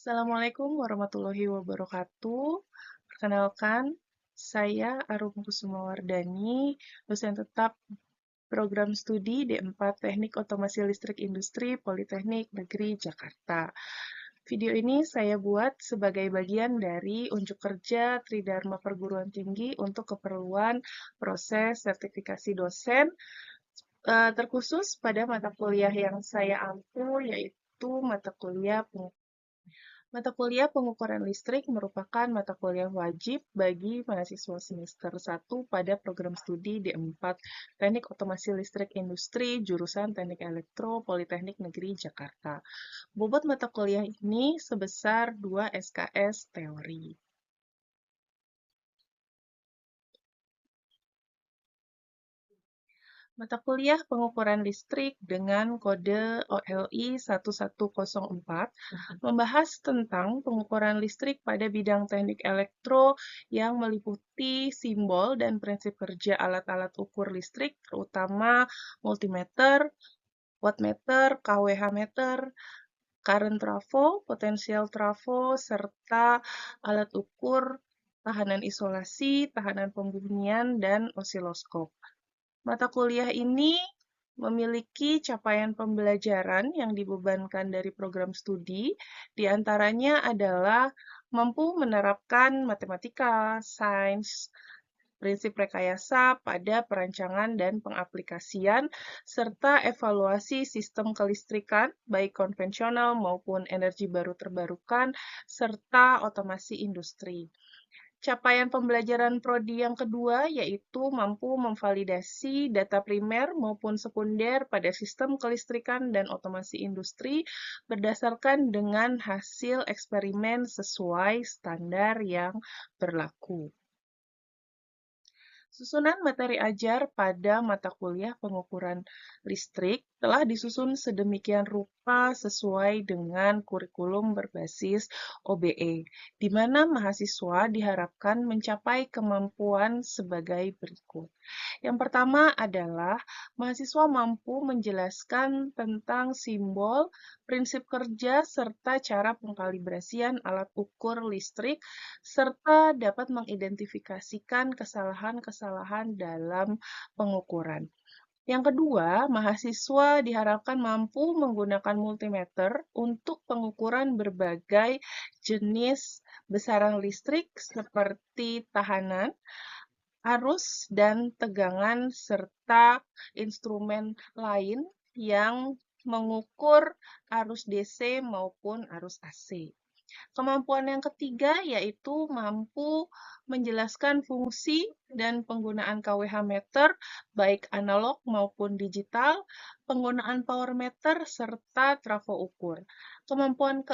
Assalamualaikum warahmatullahi wabarakatuh. Perkenalkan, saya Arum Kusumawardani, dosen tetap program studi D4 Teknik Otomasi Listrik Industri Politeknik Negeri Jakarta. Video ini saya buat sebagai bagian dari unjuk kerja Tridharma Perguruan Tinggi untuk keperluan proses sertifikasi dosen, terkhusus pada mata kuliah yang saya ampu, yaitu Mata kuliah pengukuran listrik merupakan mata kuliah wajib bagi mahasiswa semester 1 pada program studi D4 Teknik Otomasi Listrik Industri jurusan Teknik Elektro Politeknik Negeri Jakarta. Bobot mata kuliah ini sebesar 2 SKS teori. Mata kuliah pengukuran listrik dengan kode OLI 1104 membahas tentang pengukuran listrik pada bidang teknik elektro yang meliputi simbol dan prinsip kerja alat-alat ukur listrik, terutama multimeter, wattmeter, kWh meter, current trafo, potensial trafo, serta alat ukur tahanan isolasi, tahanan pembunyian, dan osiloskop. Mata kuliah ini memiliki capaian pembelajaran yang dibebankan dari program studi, di antaranya adalah mampu menerapkan matematika, sains, prinsip rekayasa pada perancangan dan pengaplikasian, serta evaluasi sistem kelistrikan, baik konvensional maupun energi baru terbarukan, serta otomasi industri. Capaian pembelajaran prodi yang kedua yaitu mampu memvalidasi data primer maupun sekunder pada sistem kelistrikan dan otomasi industri berdasarkan dengan hasil eksperimen sesuai standar yang berlaku. Susunan materi ajar pada mata kuliah pengukuran listrik telah disusun sedemikian rupa sesuai dengan kurikulum berbasis OBE, di mana mahasiswa diharapkan mencapai kemampuan sebagai berikut. Yang pertama adalah mahasiswa mampu menjelaskan tentang simbol, prinsip kerja, serta cara pengkalibrasian alat ukur listrik, serta dapat mengidentifikasikan kesalahan-kesalahan dalam pengukuran. Yang kedua, mahasiswa diharapkan mampu menggunakan multimeter untuk pengukuran berbagai jenis besaran listrik seperti tahanan, arus, dan tegangan, serta instrumen lain yang mengukur arus DC maupun arus AC. Kemampuan yang ketiga yaitu mampu menjelaskan fungsi dan penggunaan kWh meter, baik analog maupun digital, penggunaan power meter, serta trafo ukur. Kemampuan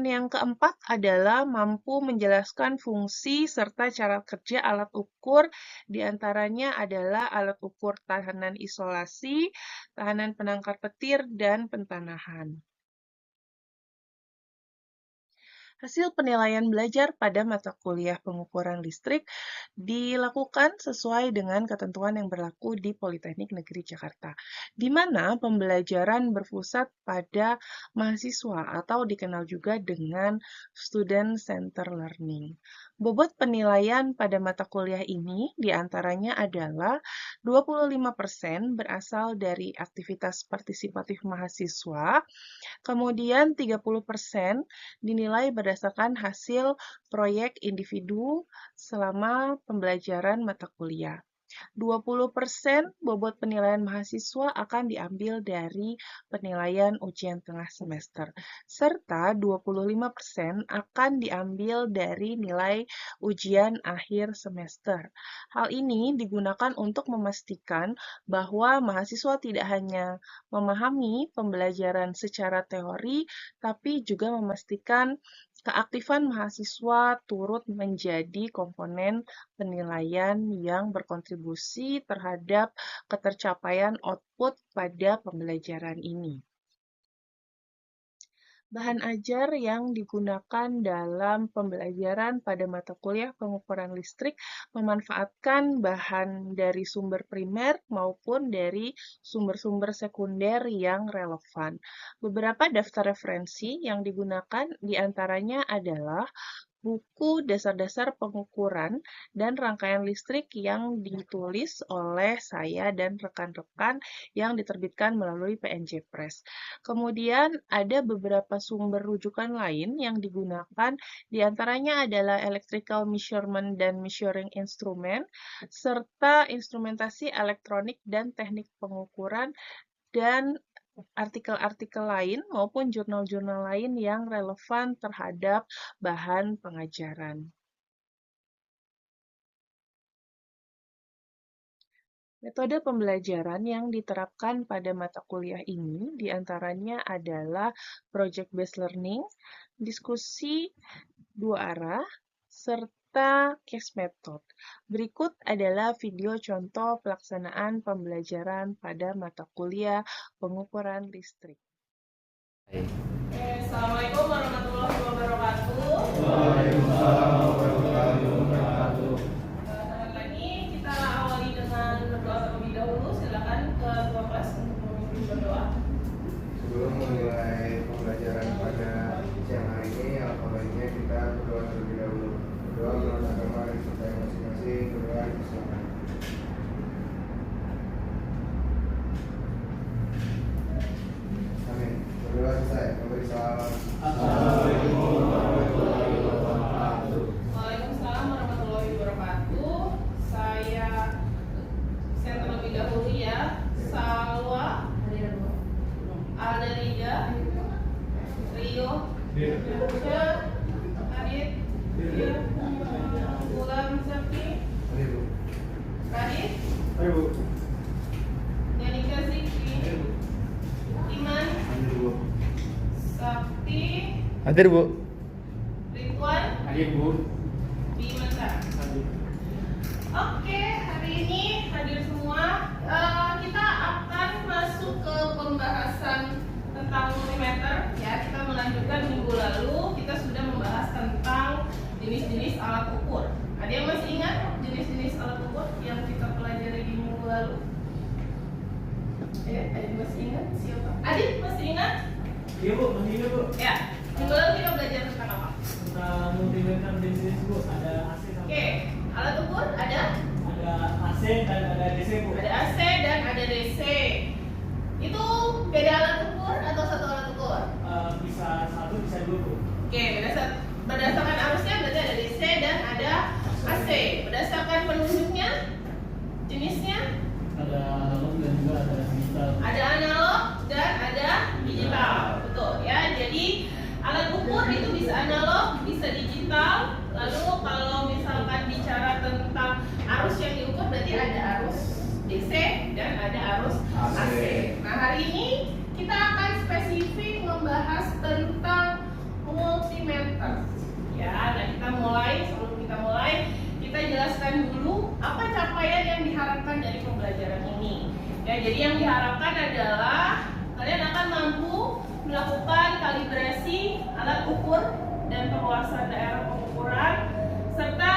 yang keempat adalah mampu menjelaskan fungsi serta cara kerja alat ukur, diantaranya adalah alat ukur tahanan isolasi, tahanan penangkal petir, dan pentanahan. Hasil penilaian belajar pada mata kuliah pengukuran listrik dilakukan sesuai dengan ketentuan yang berlaku di Politeknik Negeri Jakarta, di mana pembelajaran berpusat pada mahasiswa atau dikenal juga dengan Student Center Learning. Bobot penilaian pada mata kuliah ini diantaranya adalah 25% berasal dari aktivitas partisipatif mahasiswa, kemudian 30% dinilai berdasarkan hasil proyek individu selama pembelajaran mata kuliah. 20% bobot penilaian mahasiswa akan diambil dari penilaian ujian tengah semester, serta 25% akan diambil dari nilai ujian akhir semester. Hal ini digunakan untuk memastikan bahwa mahasiswa tidak hanya memahami pembelajaran secara teori, tapi juga memastikan keaktifan mahasiswa turut menjadi komponen penilaian yang berkontribusi terhadap ketercapaian output pada pembelajaran ini. Bahan ajar yang digunakan dalam pembelajaran pada mata kuliah pengukuran listrik memanfaatkan bahan dari sumber primer maupun dari sumber-sumber sekunder yang relevan. Beberapa daftar referensi yang digunakan diantaranya adalah buku dasar-dasar pengukuran dan rangkaian listrik yang ditulis oleh saya dan rekan-rekan yang diterbitkan melalui PNJ Press. Kemudian ada beberapa sumber rujukan lain yang digunakan, diantaranya adalah Electrical Measurement dan Measuring Instrument, serta instrumentasi elektronik dan teknik pengukuran, dan artikel-artikel lain maupun jurnal-jurnal lain yang relevan terhadap bahan pengajaran. Metode pembelajaran yang diterapkan pada mata kuliah ini diantaranya adalah project-based learning, diskusi dua arah, serta case method. Berikut adalah video contoh pelaksanaan pembelajaran pada mata kuliah pengukuran listrik. Assalamualaikum warahmatullahi wabarakatuh. Waalaikumsalam warahmatullahi wabarakatuh. Selamat pagi, kita awali dengan berdoa terlebih dahulu. Silakan ketua kelas untuk memimpin berdoa. Sebelum memulai pembelajaran pada siang hari ini, alhamdulillah kita berdoa terlebih dahulu. Berdoa menurut agama dan serta masing-masing. Berdoa silakan. Amin. Berdoa selesai. Memberi salam. Assalamualaikum warahmatullahi wabarakatuh. Waalaikumsalam warahmatullahi wabarakatuh. Saya terlebih dahulu ya. Salwa, Aldarida, Rio, Adit, Bulan Sakti, Ayo, Bu. Radit, Ayo, Bu. Yanika Zikri, Iman, Hadir, Bu. Sakti, Hadir, Bu. Ridwan, Hadir, Bu. Bimata. Oke, hari ini hadir semua. Kita akan masuk ke pembahasan tentang multimeter. Ya, kita melanjutkan minggu lalu kita sudah membahas tentang jenis-jenis alat ukur. Ada yang masih ingat jenis-jenis alat ukur yang kita pelajari di minggu lalu? Ada yang masih ingat? Siapa? Adit masih ingat? Iya Bu, masih ingat Bu. Ya, minggu lalu kita belajar tentang apa? Tentang multimeter jenis Bu, ada AC sama Oke, alat ukur ada AC dan ada DC Bu. Ada AC dan ada DC. Itu beda alat ukur atau satu alat ukur? Bisa satu, bisa dua Bu. Oke, berdasarkan arusnya berarti ada DC dan ada AC. Berdasarkan penunjuknya, jenisnya Ada analog dan juga ada digital. ada analog dan ada digital. Betul ya. Jadi alat ukur itu bisa analog, bisa digital. Lalu kalau misalkan bicara tentang arus yang diukur berarti ada arus DC dan ada arus AC. Nah, hari ini kita akan spesifik membahas tentang multimeter. Ya, nah sebelum kita mulai, kita jelaskan dulu apa capaian yang diharapkan dari pembelajaran ini. Ya, jadi yang diharapkan adalah kalian akan mampu melakukan kalibrasi alat ukur dan penguasaan daerah pengukuran, serta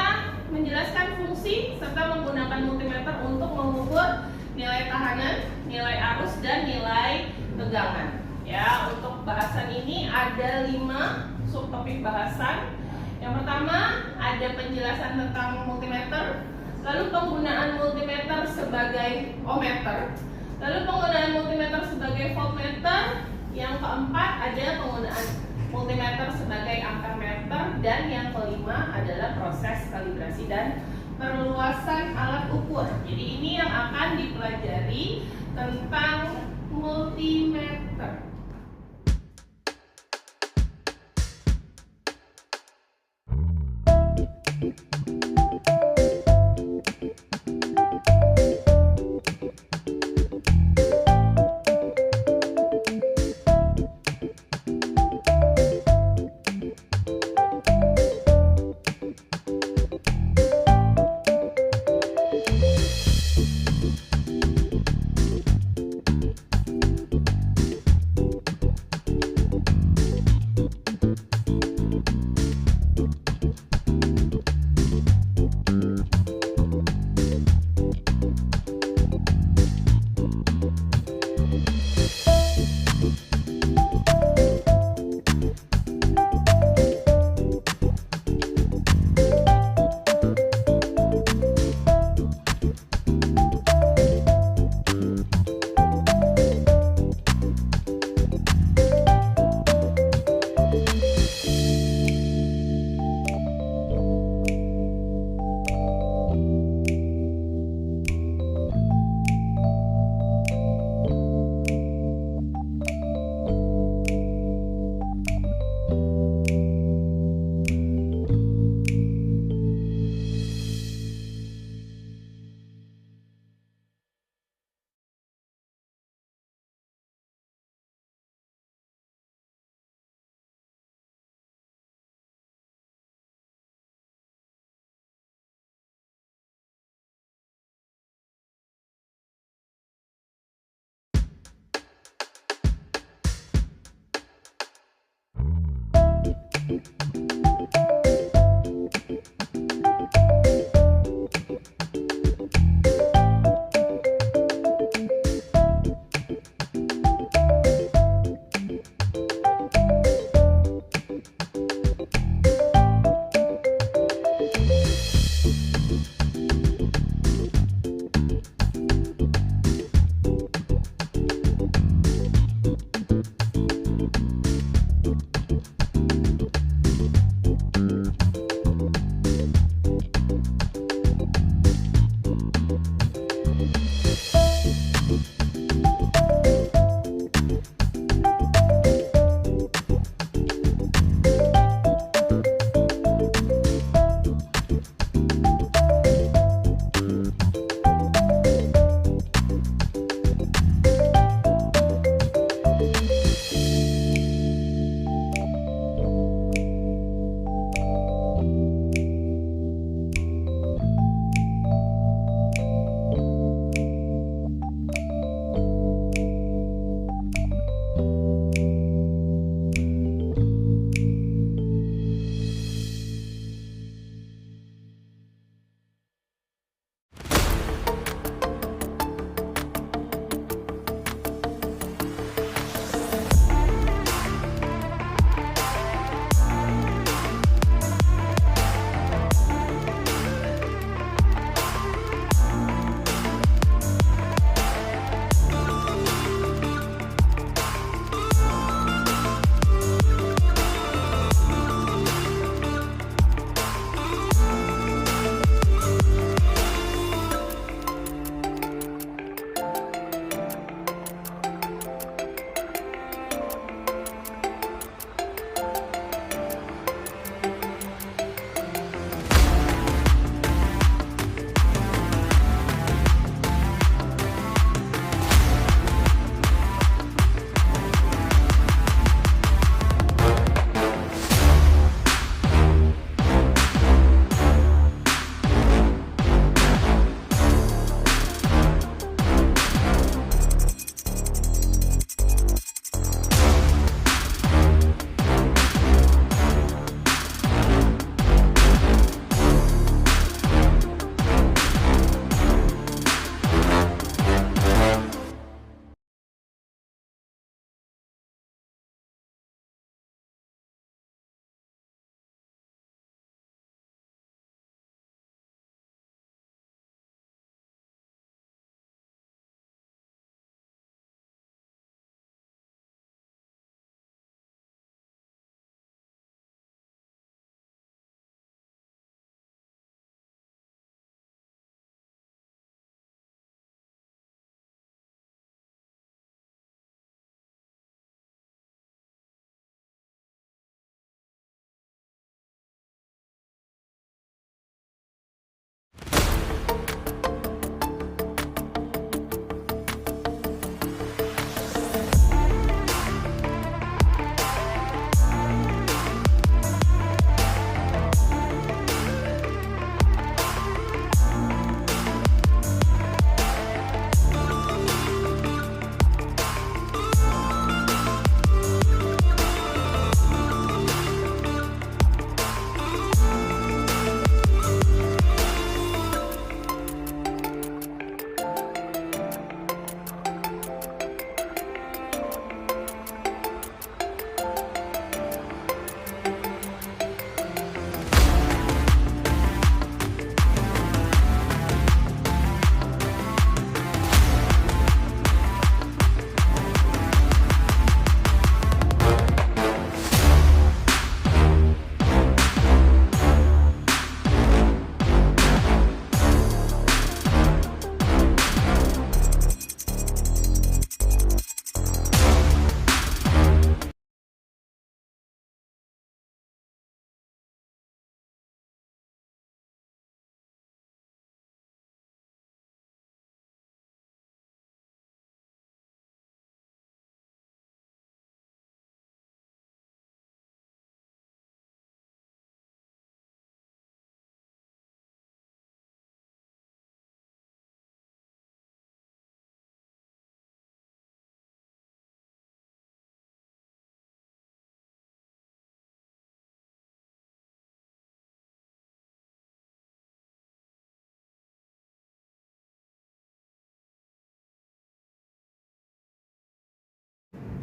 menjelaskan fungsi serta menggunakan multimeter untuk mengukur nilai tahanan, nilai arus, dan nilai tegangan. Ya, untuk bahasan ini ada 5 subtopik bahasan. Yang pertama ada penjelasan tentang multimeter, lalu penggunaan multimeter sebagai ohmmeter, lalu penggunaan multimeter sebagai voltmeter. Yang keempat ada penggunaan multimeter sebagai ampermeter, dan yang kelima adalah proses kalibrasi dan perluasan alat ukur. Jadi ini yang akan dipelajari tentang multimeter.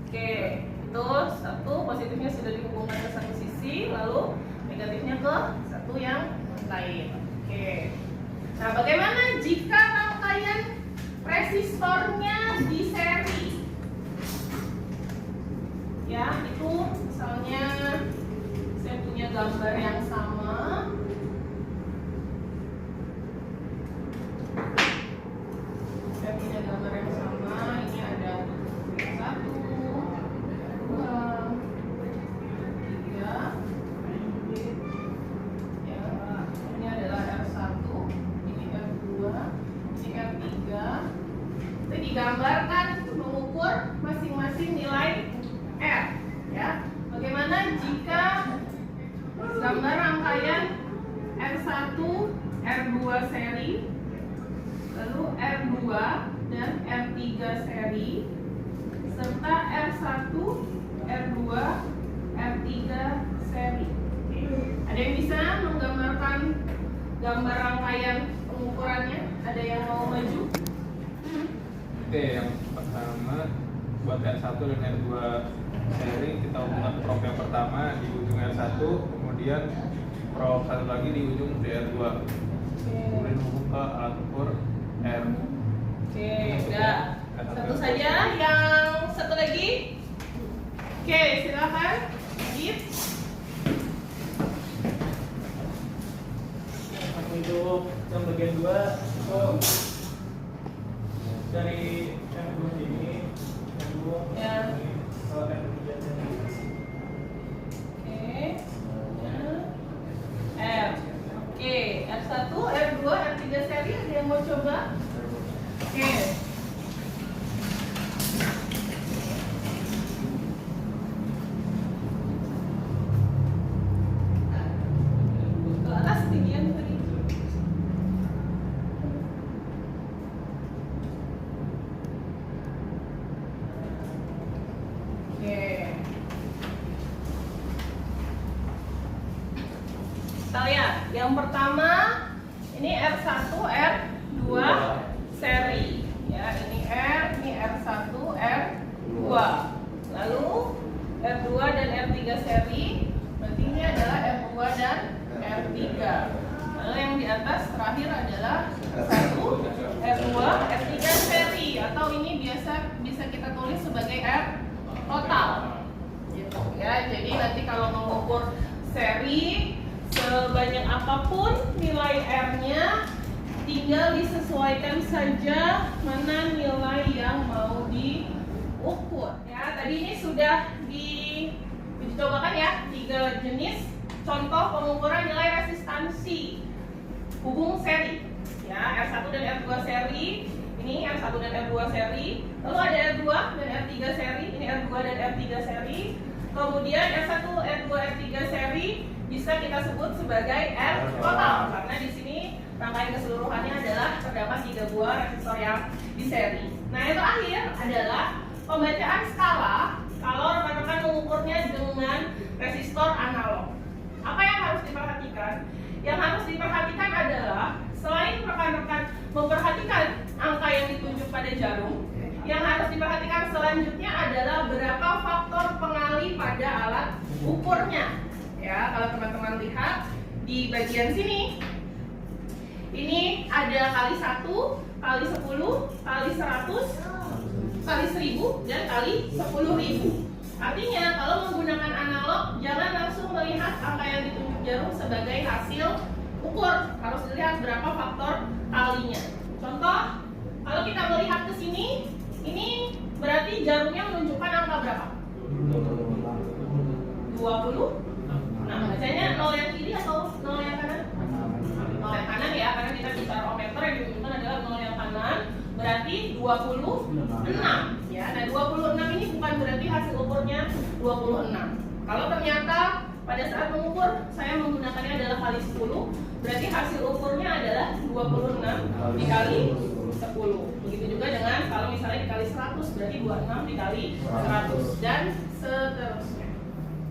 Oke, itu satu positifnya sudah dihubungkan ke satu sisi, lalu negatifnya ke satu yang lain. Oke. Nah, bagaimana jika rangkaian resistornya di seri? Ya, itu misalnya saya punya gambar yang sama. Saya punya gambar yang sama. Ini ada 1, 2, 3. Ya, ini adalah R1, ini R2, ini R3. Itu digambarkan mengukur masing-masing nilai R. Ya, bagaimana jika gambar rangkaian R1, R2 seri, lalu R2 dan R3 seri, serta R1, R2, R3 seri. Ada yang bisa menggambarkan gambar rangkaian pengukurannya? Ada yang mau maju? Oke, yang pertama buat R1 dan R2 seri kita hubungkan probe yang pertama di ujung R1, kemudian probe satu lagi di ujung R2, kemudian hubung ke alat ukur R. Oke, udah. Satu saja, yang satu lagi. Oke, silakan. Git. Untuk yang bagian 2 dari R2 ini R2 Ya. ini ke R3 ini. Oke. R. Oke, R1, R2, R3 seri, ada yang mau coba? Oke. Ke atas tinggian tadi. Oke. Kita lihat, yang pertama ini R1, R2 seri. Ya, ini R, ini R1, R2. Lalu R2 dan R3 seri. Berarti ini adalah R2 dan R3. Lalu yang di atas terakhir adalah R1, R2, R3 seri, atau ini bisa kita tulis sebagai R total. Gitu ya. Jadi nanti kalau mengukur seri sebanyak apapun nilai R-nya, tinggal disesuaikan saja mana nilai yang mau diukur. Ya, tadi ini sudah dicobakan ya, 3 jenis contoh pengukuran nilai resistansi hubung seri. Ya, R1 dan R2 seri, ini R1 dan R2 seri. Lalu ada R2 dan R3 seri, ini R2 dan R3 seri. Kemudian R1, R2, R3 seri bisa kita sebut sebagai R total karena di sini rangkaian keseluruhannya adalah terdapat 3 buah resistor yang di seri. Nah, yang terakhir adalah pembacaan skala kalau rekan-rekan mengukurnya dengan resistor analog. Apa yang harus diperhatikan? Yang harus diperhatikan adalah selain rekan-rekan memperhatikan angka yang ditunjuk pada jarum, yang harus diperhatikan selanjutnya adalah berapa faktor pengali pada alat ukurnya. Ya, kalau teman-teman lihat di bagian sini, ini ada kali 1, kali 10, kali 100, kali 1000, dan kali 10.000. Artinya kalau menggunakan analog, jangan langsung melihat angka yang ditunjuk jarum sebagai hasil ukur. Harus dilihat berapa faktor kalinya. Contoh, kalau kita melihat ke sini, ini berarti jarumnya menunjukkan angka berapa? 20. Nah, bacanya 0 yang kiri atau 0 yang kanan? 0 yang kanan ya, karena kita bicara ohmmeter yang ditunjukkan adalah 0 yang kanan, berarti 26 ya. Nah, 26 ini bukan berarti hasil ukurnya 26. Kalau ternyata pada saat mengukur saya menggunakannya adalah kali 10, berarti hasil ukurnya adalah 26 dikali 10. Begitu juga dengan kalau misalnya dikali 100, berarti 26 dikali 100 dan seterusnya.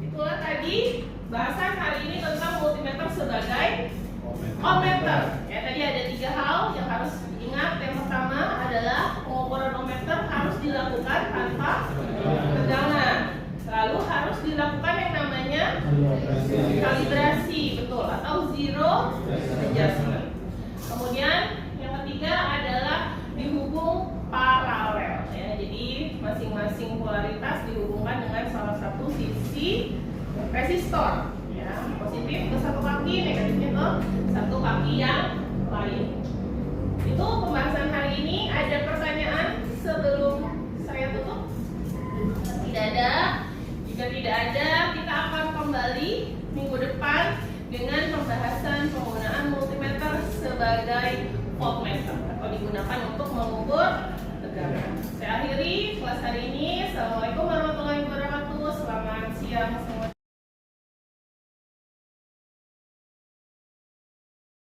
Itulah tadi bahasan hari ini tentang multimeter sebagai ohmmeter. Ya, tadi ada 3 hal yang harus diingat. Yang pertama adalah pengukuran ohmmeter harus dilakukan tanpa tegangan kalibrasi, betul, atau zero adjustment. Kemudian yang ketiga adalah dihubung paralel ya. Jadi masing-masing polaritas dihubungkan dengan salah satu sisi resistor ya. Positif ke satu kaki, negatifnya ke satu kaki yang lain. Itu pembahasan hari ini. Ada pertanyaan sebelum saya tutup? Tidak ada. Jika tidak ada, kita akan kembali minggu depan dengan pembahasan penggunaan multimeter sebagai voltmeter atau digunakan untuk mengukur tegangan. Saya akhiri kelas hari ini. Assalamualaikum warahmatullahi wabarakatuh. Selamat siang semua.